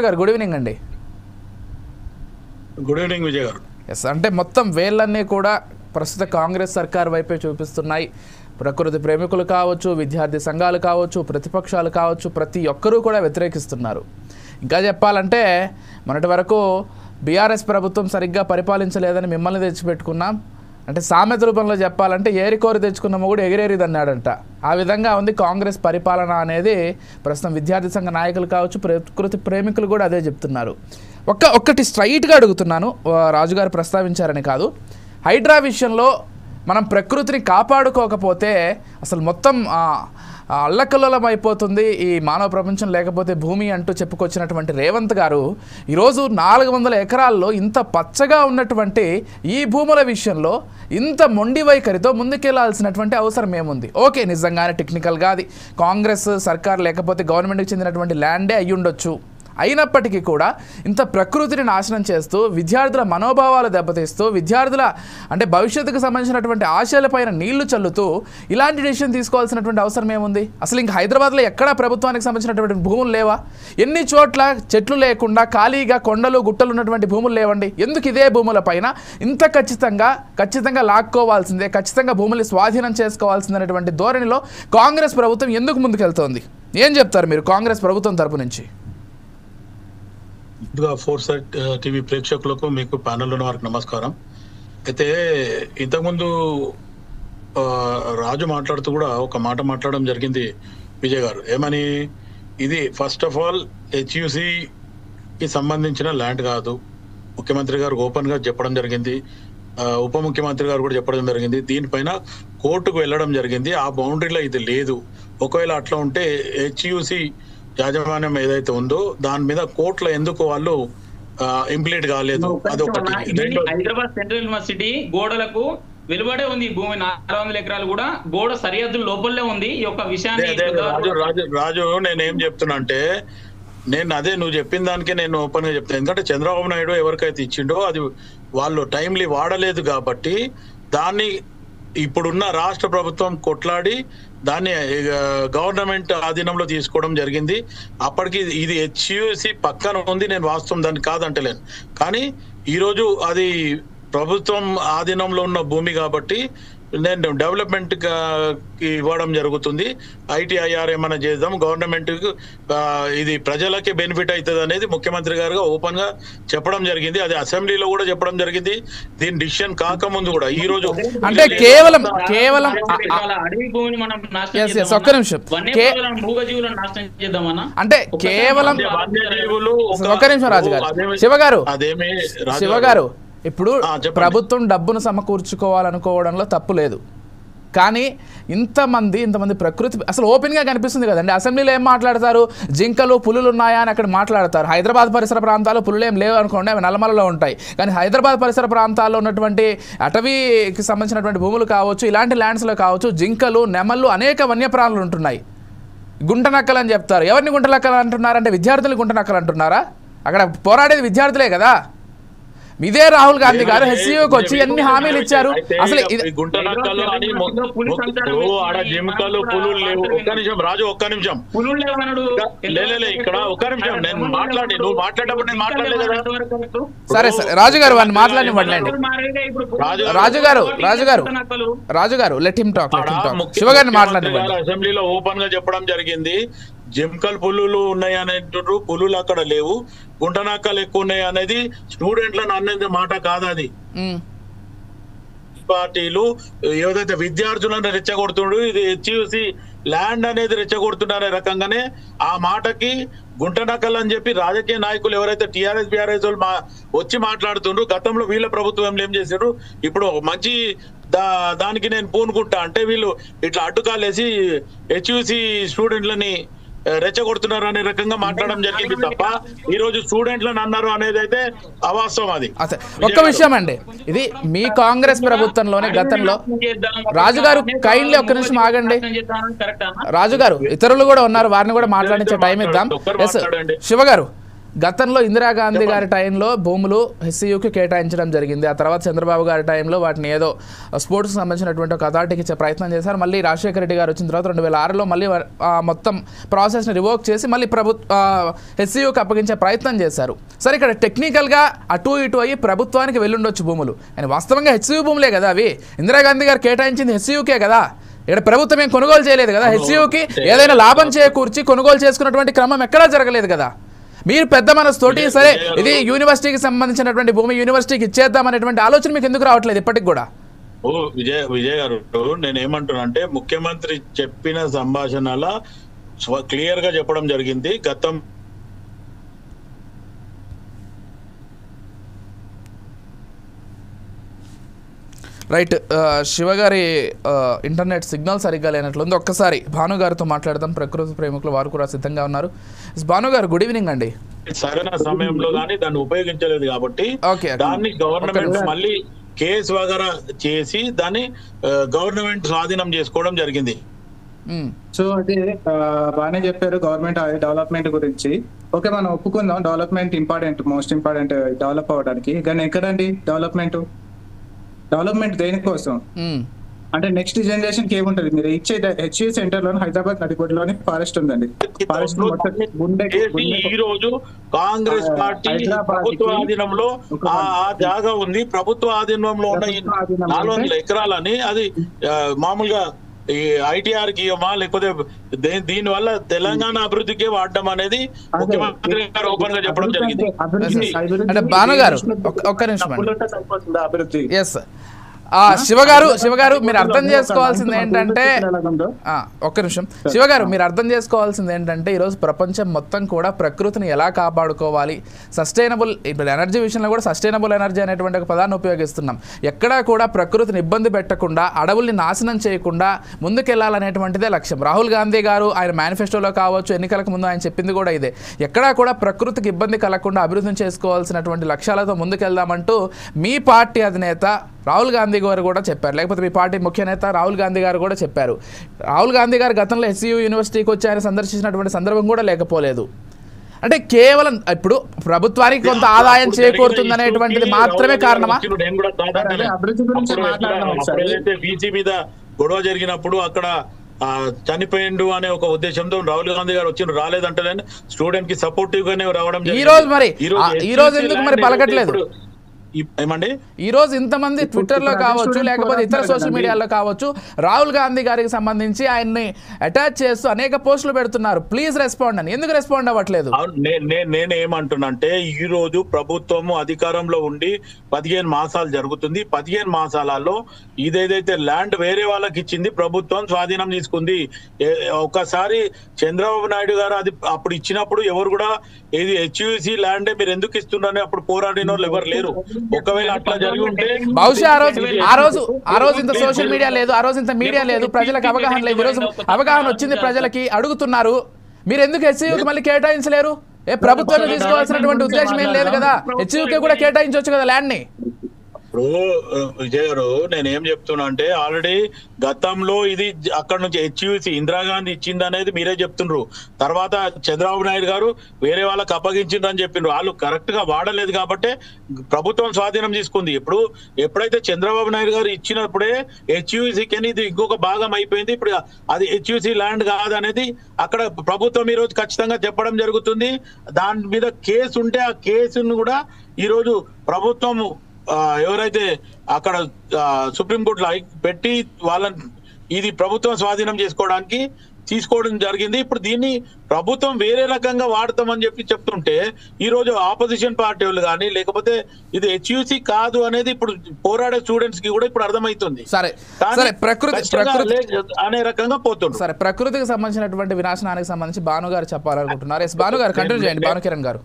గారు good evening అండి. Good evening Vijay గారు. ఎస్, అంటే మొత్తం వేళ్ళన్నీ కూడా ప్రస్తుత కాంగ్రెస్ సర్కార్ వైపే చూపిస్తున్నాయి. ప్రకృతి ప్రేమికులు కావచ్చు, విద్యార్థి సంఘాలు కావచ్చు, ప్రతిపక్షాలు కావచ్చు, ప్రతి ఒక్కరూ కూడా వ్యతిరేకిస్తున్నారు. ఇంకా చెప్పాలంటే మొన్నటి వరకు బీఆర్ఎస్ ప్రభుత్వం సరిగ్గా పరిపాలించలేదని మిమ్మల్ని తెచ్చిపెట్టుకున్నాం అంటే సామెత రూపంలో చెప్పాలంటే ఏరికోరి తెచ్చుకున్న మొగుడు ఎగిరేరిదన్నాడంట. ఆ విధంగా ఉంది కాంగ్రెస్ పరిపాలన అనేది. ప్రస్తుతం విద్యార్థి సంఘ నాయకులు కావచ్చు, ప్రకృతి ప్రేమికులు కూడా అదే చెప్తున్నారు. ఒక్కటి స్ట్రైట్గా అడుగుతున్నాను, రాజుగారు ప్రస్తావించారని కాదు. హైడ్రా విషయంలో మనం ప్రకృతిని కాపాడుకోకపోతే అసలు మొత్తం అల్లకల్లోలం అయిపోతుంది ఈ మానవ ప్రపంచం, లేకపోతే భూమి అంటూ చెప్పుకొచ్చినటువంటి రేవంత్ గారు ఈరోజు 400 ఎకరాల్లో ఇంత పచ్చగా ఉన్నటువంటి ఈ భూముల విషయంలో ఇంత మొండి వైఖరితో ముందుకెళ్లాల్సినటువంటి అవసరం ఏముంది? ఓకే, నిజంగానే టెక్నికల్గా అది కాంగ్రెస్ సర్కార్ లేకపోతే గవర్నమెంట్కి చెందినటువంటి ల్యాండే అయ్యి ఉండొచ్చు. అయినప్పటికీ కూడా ఇంత ప్రకృతిని నాశనం చేస్తూ, విద్యార్థుల మనోభావాలు దెబ్బతీస్తూ, విద్యార్థుల అంటే భవిష్యత్తుకు సంబంధించినటువంటి ఆశయాలపైన నీళ్లు చల్లుతూ ఇలాంటి డెసిషన్ తీసుకోవాల్సినటువంటి అవసరం ఏముంది? అసలు ఇంక హైదరాబాద్లో ఎక్కడా ప్రభుత్వానికి సంబంధించినటువంటి భూములు లేవా? ఎన్ని చోట్ల చెట్లు లేకుండా ఖాళీగా కొండలు గుట్టలు ఉన్నటువంటి భూములు లేవండి? ఎందుకు ఇదే భూముల పైన ఇంత ఖచ్చితంగా లాక్కోవాల్సిందే, ఖచ్చితంగా భూముల్ని స్వాధీనం చేసుకోవాల్సిందనేటువంటి ధోరణిలో కాంగ్రెస్ ప్రభుత్వం ఎందుకు ముందుకెళ్తోంది? ఏం చెప్తారు మీరు కాంగ్రెస్ ప్రభుత్వం తరపు నుంచి? ముందుగా ఫోర్సైట్ టీవీ ప్రేక్షకులకు, మీకు ప్యానెల్ ఉన్న వారికి నమస్కారం. అయితే ఇంతకుముందు రాజు మాట్లాడుతూ కూడా ఒక మాట మాట్లాడడం జరిగింది విజయ్ గారు. ఏమని? ఇది ఫస్ట్ ఆఫ్ ఆల్ హెచ్యుసికి సంబంధించిన ల్యాండ్ కాదు. ముఖ్యమంత్రి గారు ఓపెన్ గా చెప్పడం జరిగింది, ఉప ముఖ్యమంత్రి గారు కూడా చెప్పడం జరిగింది. దీనిపైన కోర్టుకు వెళ్ళడం జరిగింది. ఆ బౌండరీలో ఇది లేదు. ఒకవేళ అట్లా ఉంటే హెచ్యుసి యాజమాన్యం ఏదైతే ఉందో దాని మీద కోర్టులో ఎందుకు వాళ్ళు ఇంప్లీట్ కాలేదు? అదొకటి. హైదరాబాద్ సెంట్రల్ యూనివర్సిటీ గోడలకు వెలువడే ఉంది భూమి 400 ఎకరాలు కూడా గోడ సరిహద్దు లోపలే ఉంది. ఈ యొక్క విషయాన్ని రాజు నేనేం చెప్తున్నా అంటే, నువ్వు చెప్పిన దానికే నేను ఓపెన్ గా చెప్తాను. ఎందుకంటే చంద్రబాబు నాయుడు ఎవరికైతే ఇచ్చిండో అది వాళ్ళు టైమ్లీ వాడలేదు కాబట్టి దాన్ని ఇప్పుడున్న రాష్ట్ర ప్రభుత్వం కొట్లాడి దాన్ని గవర్నమెంట్ ఆధీనంలో తీసుకోవడం జరిగింది. అప్పటికి ఇది హెచ్యుసి పక్కన ఉంది, నేను వాస్తవం దాన్ని కాదంటలేను. కానీ ఈరోజు అది ప్రభుత్వం ఆధీనంలో ఉన్న భూమి కాబట్టి నేను డెవలప్మెంట్ ఇవ్వడం జరుగుతుంది. ఐటీఐఆర్ ఏమైనా చేద్దాం, గవర్నమెంట్ ఇది ప్రజలకే బెనిఫిట్ అవుతుంది అనేది ముఖ్యమంత్రి గారు ఓపెన్ గా చెప్పడం జరిగింది. అది అసెంబ్లీలో కూడా చెప్పడం జరిగింది. దీని డిసిషన్ కాకముందు కూడా ఈ రోజు అంటే కేవలం అడవి భూమిని మనం ఒక్క నిమిషం మూగజీవులను నాశనం చేద్దామన్నా అంటే కేవలం ఒక్క నిమిషం రాజుగారు, శివగారు ఇప్పుడు ప్రభుత్వం డబ్బును సమకూర్చుకోవాలనుకోవడంలో తప్పు లేదు. కానీ ఇంతమంది ప్రకృతి అసలు ఓపెన్గా కనిపిస్తుంది కదండి. అసెంబ్లీలో ఏం మాట్లాడతారు? జింకలు పులులు ఉన్నాయా అని అక్కడ మాట్లాడతారు. హైదరాబాద్ పరిసర ప్రాంతాల్లో పులులు ఏం లేవు అనుకోండి, అవి నల్లమలలో ఉంటాయి. కానీ హైదరాబాద్ పరిసర ప్రాంతాల్లో ఉన్నటువంటి అటవీకి సంబంధించినటువంటి భూములు కావచ్చు, ఇలాంటి ల్యాండ్స్లో కావచ్చు, జింకలు, నెమళ్ళు, అనేక వన్యప్రాణులు ఉంటున్నాయి. గుంటనక్కలు అని చెప్తారు. ఎవరిని గుంటనక్కలు అంటున్నారంటే విద్యార్థులు గుంటనక్కలు అంటున్నారా? అక్కడ పోరాడేది విద్యార్థులే కదా. ఇదే రాహుల్ గాంధీ గారు హెచ్సియూకి వచ్చి ఎన్ని హామీలు ఇచ్చారు? అసలు రాజు ఒక్క నిమిషం ఇక్కడ ఒక్క నిమిషం నేను మాట్లాడి నువ్వు మాట్లాడేటప్పుడు నేను మాట్లాడలేదు కదా. సరే రాజు గారు వాడిని మాట్లాడివ్వండి. రాజు గారు లెట్ హిమ్ టాక్. శివగారిని మాట్లాడివ్వండి. అసెంబ్లీలో ఓపెన్ గా చెప్పడం జరిగింది. జింకల్ పులులు ఉన్నాయి అనేటప్పుడు పులులు అక్కడ లేవు, గుంటనక్కలు ఎక్కువ ఉన్నాయి అనేది స్టూడెంట్లను అనేది మాట కాదు. అది పార్టీలు ఏదైతే విద్యార్థులను రెచ్చగొడుతుండ్రు, ఇది హెచ్యుసి ల్యాండ్ అనేది రెచ్చగొడుతున్న రకంగానే ఆ మాటకి గుంటనక్కలు అని చెప్పి రాజకీయ నాయకులు ఎవరైతే టీఆర్ఎస్ బీఆర్ఎస్ వచ్చి మాట్లాడుతుండ్రు. గతంలో వీళ్ళ ప్రభుత్వం ఏం చేశారు? ఇప్పుడు మంచి దానికి నేను పూనుకుంటా అంటే వీళ్ళు ఇట్లా అడ్డుకాలేసి హెచ్యుసి స్టూడెంట్లని రెచ్చగొడుతున్నారు అనే రకంగా మాట్లాడడం జరిగింది తప్ప ఈ రోజు స్టూడెంట్లను అన్నారు అనేది అయితే అవాస్తవం. అది ఒక్క విషయం అండి, ఇది మీ కాంగ్రెస్ ప్రభుత్వంలోనే గతంలో రాజుగారు కైండ్లీ ఒక్క నిమిషం ఆగండి. రాజుగారు ఇతరులు కూడా ఉన్నారు, వారిని కూడా మాట్లాడించే టైం ఇద్దాం. శివగారు గతంలో ఇందిరాగాంధీ గారి టైంలో భూములు హెచ్సియుకి కేటాయించడం జరిగింది. ఆ తర్వాత చంద్రబాబు గారి టైంలో వాటిని ఏదో స్పోర్ట్స్కి సంబంధించినటువంటి ఒక అథారిటీకి ఇచ్చే ప్రయత్నం చేశారు. మళ్ళీ రాజశేఖర రెడ్డి గారు వచ్చిన తర్వాత 2006లో మళ్ళీ మొత్తం ప్రాసెస్ని రివోక్ చేసి మళ్ళీ హెచ్సియుకి అప్పగించే ప్రయత్నం చేశారు. సరే, ఇక్కడ టెక్నికల్గా అటు ఇటు అయ్యి ప్రభుత్వానికి వెళ్ళుండొచ్చు భూములు, కానీ వాస్తవంగా హెచ్సియు భూములే కదా అవి. ఇందిరాగాంధీ గారు కేటాయించింది హెచ్సియుకే కదా. ఇక్కడ ప్రభుత్వం ఏం కొనుగోలు చేయలేదు కదా. హెచ్సియుకి ఏదైనా లాభం చేకూర్చి కొనుగోలు చేసుకున్నటువంటి క్రమం ఎక్కడా జరగలేదు కదా. మీరు పెద్ద మనస్తోటి సరే ఇది యూనివర్సిటీకి సంబంధించినటువంటి భూమి యూనివర్సిటీకి ఇచ్చేద్దాం అనేటువంటి ఆలోచన మీకు ఎందుకు రావట్లేదు ఇప్పటికి కూడా? విజయ్ గారు, నేను ఏమంటున్నా అంటే ముఖ్యమంత్రి చెప్పిన సంభాషణల క్లియర్ గా చెప్పడం జరిగింది. గతం రైట్, శివగారి ఇంటర్నెట్ సిగ్నల్ సరిగ్గా లేనట్లుంది. ఒక్కసారి భానుగారితో మాట్లాడదాం. ప్రకృతి ప్రేమికులు వారు కూడా సిద్ధంగా ఉన్నారు. భానుగారు, గుడ్ ఈవినింగ్ అండి. సరైన సమయంలో కానీ దాన్ని ఉపయోగించలేదు కాబట్టి దాన్ని గవర్నమెంట్ మళ్ళీ కేసు వగరా చేసి దాన్ని గవర్నమెంట్ స్వాధీనం చేసుకోవడం జరిగింది. సో అదే బాగానే చెప్పారు గవర్నమెంట్ డెవలప్మెంట్ గురించి. ఓకే, మనం ఒప్పుకుందాం development important, most important develop అవ్వడానికి. కానీ ఎక్కడండి డెవలప్మెంట్ దేనికోసం అంటే నెక్స్ట్ జనరేషన్ కి ఏముంటది? మీరు ఇచ్చే హెచ్యూ సెంటర్ లోని హైదరాబాద్ నడిపొడిలోని ఫారెస్ట్ ఉందండి. ఫారెస్ట్ ఈ రోజు కాంగ్రెస్ పార్టీ ప్రభుత్వ ఆధీనంలో ఆ జాగా ఉంది. ప్రభుత్వ ఆధీనంలో ఉన్న 400 ఎకరాలని అది మామూలుగా ఈ ఐటీఆర్ కి ఇవ్వమా లేకపోతే దీని వల్ల తెలంగాణ అభివృద్ధికే వాడడం అనేది ముఖ్యమంత్రి గారు ఓపెన్ గా చెప్పడం జరిగింది. అంటే భానుగారు ఒక్క నిమిషం అభివృద్ధి. ఎస్ శివగారు మీరు అర్థం చేసుకోవాల్సింది ఏంటంటే ఒక్క నిమిషం శివగారు మీరు అర్థం చేసుకోవాల్సింది ఏంటంటే ఈరోజు ప్రపంచం మొత్తం కూడా ప్రకృతిని ఎలా కాపాడుకోవాలి, సస్టైనబుల్ ఇప్పుడు ఎనర్జీ విషయంలో కూడా సస్టైనబుల్ ఎనర్జీ అనేటువంటి ఒక పదాన్ని ఉపయోగిస్తున్నాం. ఎక్కడా కూడా ప్రకృతిని ఇబ్బంది పెట్టకుండా, అడవుల్ని నాశనం చేయకుండా ముందుకెళ్లాలనేటువంటిదే లక్ష్యం. రాహుల్ గాంధీ గారు ఆయన మేనిఫెస్టోలో కావచ్చు, ఎన్నికలకు ముందు ఆయన చెప్పింది కూడా ఇదే. ఎక్కడా కూడా ప్రకృతికి ఇబ్బంది కలగకుండా అభివృద్ధి చేసుకోవాల్సినటువంటి లక్ష్యాలతో ముందుకెళ్దామంటూ మీ పార్టీ అధినేత రాహుల్ గాంధీ గారు కూడా చెప్పారు, లేకపోతే మీ పార్టీ ముఖ్య నేత రాహుల్ గాంధీ గారు కూడా చెప్పారు. రాహుల్ గాంధీ గారు గతంలో హెచ్సియు యూనివర్సిటీకి వచ్చి ఆయన సందర్శించినటువంటి సందర్భం కూడా లేకపోలేదు. అంటే కేవలం ఇప్పుడు ప్రభుత్వానికి కొంత ఆదాయం చేకూరుతుందనేటువంటిది మాత్రమే కారణమా? బీసీ మీద గొడవ జరిగినప్పుడు అక్కడ చనిపోయిండు అనే ఒక ఉద్దేశంతో రాహుల్ గాంధీ గారు వచ్చి రాలేదంటే స్టూడెంట్ కి సపోర్టివ్ గానే రావడం. ఈ రోజు ఎందుకు మరి పలకట్లేదు? ఏమండి, ఈ రోజు ఇంతమంది ట్విట్టర్లో కావచ్చు లేకపోతే ఇతర సోషల్ మీడియాలో కావచ్చు రాహుల్ గాంధీ గారికి సంబంధించి ఆయన్ని అటాచ్ చేస్తూ అనేక పోస్టులు పెడుతున్నారు. ప్లీజ్ రెస్పాండ్ అని. ఎందుకు రెస్పాండ్ అవ్వట్లేదు? నేనేమంటున్నాంటే ఈ రోజు ప్రభుత్వము అధికారంలో ఉండి 15 మాసాలు జరుగుతుంది. 15 మాసాలలో ఇదేదైతే ల్యాండ్ వేరే వాళ్ళకి ఇచ్చింది ప్రభుత్వం స్వాధీనం తీసుకుంది. ఒకసారి చంద్రబాబు నాయుడు గారు అది అప్పుడు ఇచ్చినప్పుడు ఎవరు కూడా ఇది హెచ్యూసి ల్యాండే మీరు ఎందుకు ఇస్తున్నారని అప్పుడు పోరాడిన వాళ్ళు ఎవరు లేరు. ఒకవేళ అట్లా జరిగి ఉంటే బహుశా ఆ రోజు ఇంత సోషల్ మీడియా లేదు, ఆ రోజు ఇంత మీడియా లేదు, ప్రజలకు అవగాహన లేదు. ఈ రోజు అవగాహన వచ్చింది, ప్రజలకి అడుగుతున్నారు. మీరు ఎందుకు హెచ్సియుకి మళ్ళీ కేటాయించలేరు? ప్రభుత్వాన్ని తీసుకోవాల్సినటువంటి ఉద్దేశం ఏం లేదు కదా. హెచ్సియుకి కూడా కేటాయించవచ్చు కదా ల్యాండ్ ని. ఇప్పుడు విజయ్ గారు, నేనేం చెప్తున్నా అంటే ఆల్రెడీ గతంలో ఇది అక్కడ నుంచి హెచ్యూసి ఇందిరాగాంధీ ఇచ్చింది అనేది మీరే చెప్తుండ్రు. తర్వాత చంద్రబాబు నాయుడు గారు వేరే వాళ్ళకి అప్పగించిండ్రు అని చెప్పిండ్రు. వాళ్ళు కరెక్ట్ గా వాడలేదు కాబట్టి ప్రభుత్వం స్వాధీనం తీసుకుంది. ఎప్పుడైతే చంద్రబాబు నాయుడు గారు ఇచ్చినప్పుడే హెచ్యూసికి ఇది ఇంకొక భాగం అయిపోయింది. ఇప్పుడు అది హెచ్యూసి ల్యాండ్ కాదనేది అక్కడ ప్రభుత్వం ఈ రోజు ఖచ్చితంగా చెప్పడం జరుగుతుంది. దాని మీద కేసు ఉంటే ఆ కేసును కూడా ఈ రోజు ప్రభుత్వం ఎవరైతే అక్కడ సుప్రీంకోర్టులో పెట్టి వాళ్ళని ఇది ప్రభుత్వం స్వాధీనం చేసుకోవడానికి తీసుకోవడం జరిగింది. ఇప్పుడు దీన్ని ప్రభుత్వం వేరే రకంగా వాడతామని చెప్తుంటే ఈ రోజు ఆపోజిషన్ పార్టీ వాళ్ళు కానీ లేకపోతే ఇది హెచ్యూసి కాదు అనేది ఇప్పుడు పోరాడే స్టూడెంట్స్ కి కూడా ఇప్పుడు అర్థమవుతుంది. సరే ప్రకృతి అనే రకంగా పోతుంది. సరే, ప్రకృతికి సంబంధించినటువంటి వినాశనానికి సంబంధించి భాను గారు చెప్పాలనుకుంటున్నారు. భాను గారు కంటిన్యూ చేయండి. భానుకిరణ్ గారు.